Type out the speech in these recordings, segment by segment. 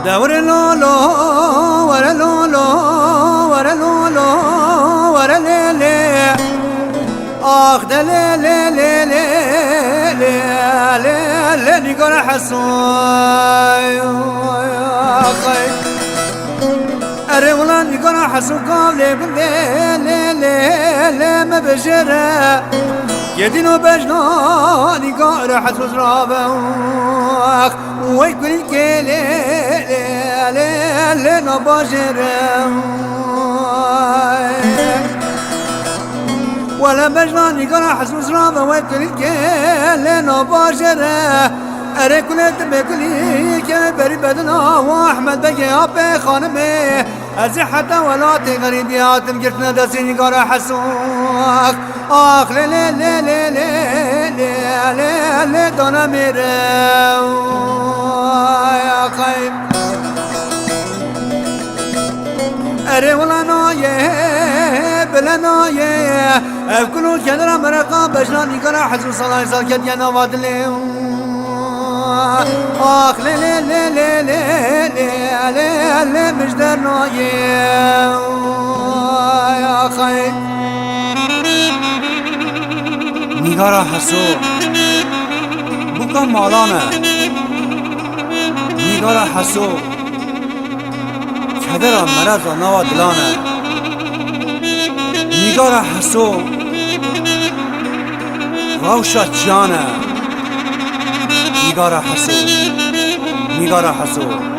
دور لولو ورا لولو ورا لولو ورا ليلي آخ ده ليلي ليلي ليلي نقول حسوي أخي أريولا نقول حسو قابلي ليلي ما بجرى يدينو بجنا نقول حسو زرابه ويقول الكلي ليلي نبجرى ولا بجنا نقول حسو زرابه ويقول الكلي نبجرى أري كل تبكلي كبري بدنا وأحمد بقي أبي خانمي أزي حتى ولاتي غريبيات قلتنا دسيني قرا حسوك آخ لي لي لي لي لي لي لي لي دونا ميرو يا خيب أري ولا نايه بلا نايه أفكلوا كدرا مرقا بجناني قرا حسوك صلى الله عليه وسلم كد ينواد لي آخ لي لي لي لي لي لي لي مجدر نايه يا خيب نگارا حسو بکن مالانه نگارا حسو کدرا مرض و نوا دلانه نگارا حسو روشا جانه نگارا حسو نگارا حسو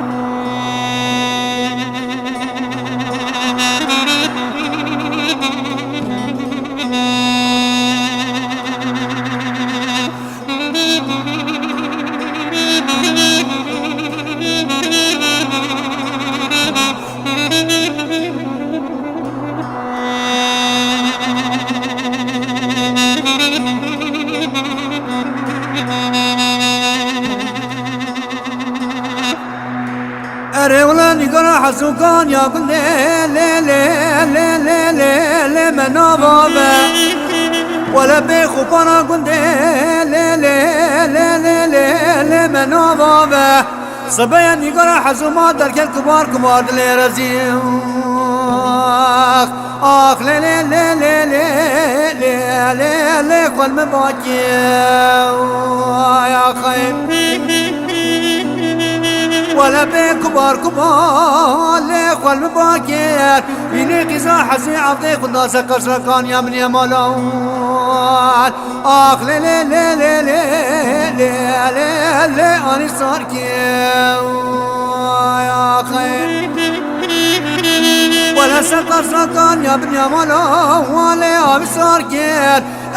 أري ولا نقرا حسوكان يا كل لي لي لي لي لي لي لي من بابا ولا بخوبانا كنت لي لي لي لي لي لي من بابا صبيا نقرا حسوما درك الكبار كبار لي رزيق آخ لي لي لي لي لي لي لي لي قل مباكي يا خيب ولا بكبار كبار لي خل مباكر بيني قزا حسي عبدي خدا سكر سركان يا من يمالان آخ لي لي لي لي لي لي لي لي أني صار يا خير ولا سكر سركان يا من يمالان ولا أبي صار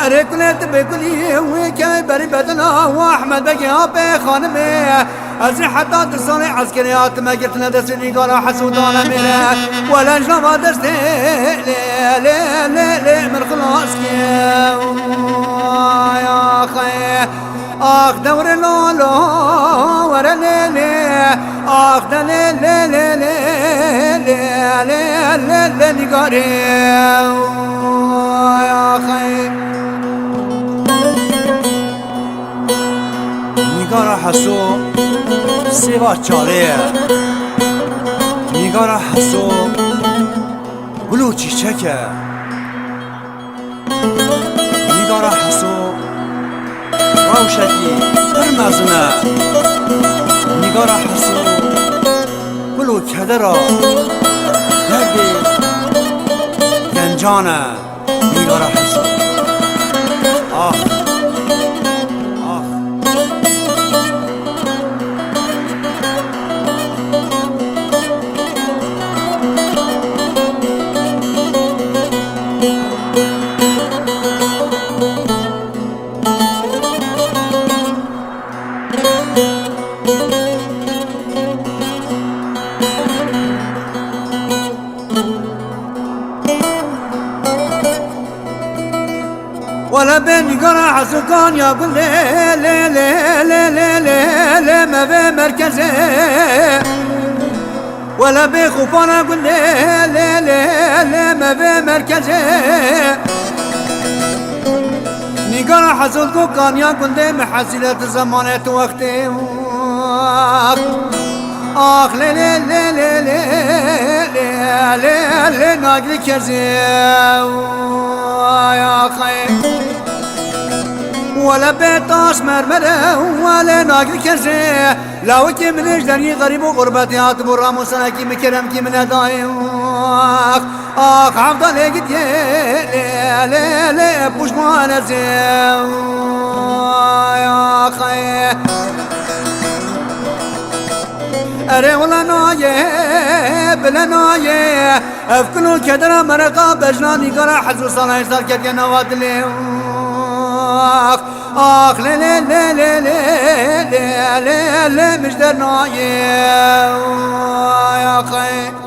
أري كلت بكلي وكي بري بدنا وأحمد بقي أبي خانمي أزي حتى تصنع عسكريات ما قلت ندسني قال حسودانا منه ولا جنبا دستي لي لي لي لي من خلاصك يا خي آخ دور لولو ورا لي لي آخ دا لي لي لي لي لي لي لي لي نقاري يا خي نگارا حسو سیوا چاله نگارا حسو گلو چیچکه نگارا حسو روشکی قرمزنه نگارا حسو گلو کدرا دردی گنجانه نگارا حسو آه ولا بين قرا حسكان يا قل لي لي لي لي لي لي لي ما في مركزي ولا بخوفانا قل لي لي لي لي ما في مركزي نقرا حسكو كان يا قل لي محسلة زمانة وقتي آخ لي لي لي لي لي لي لي لي ناقل كرزي يا خير ولا بيتاش مرمرة ولا ناقل كرزي لو كي من اجدري غريب وغربتي هاتب الرامو سنكي مكرم كي من هداي آخ عفضل قد لي لي لي بوش موانا زي يا خير اره ولا نايه بلا نايه افكلو كدرا مرقا بجناني قرا حزو صلاح صار كد نواد لي اخ لا لا لا لا لا لا لا مش در نايه يا خي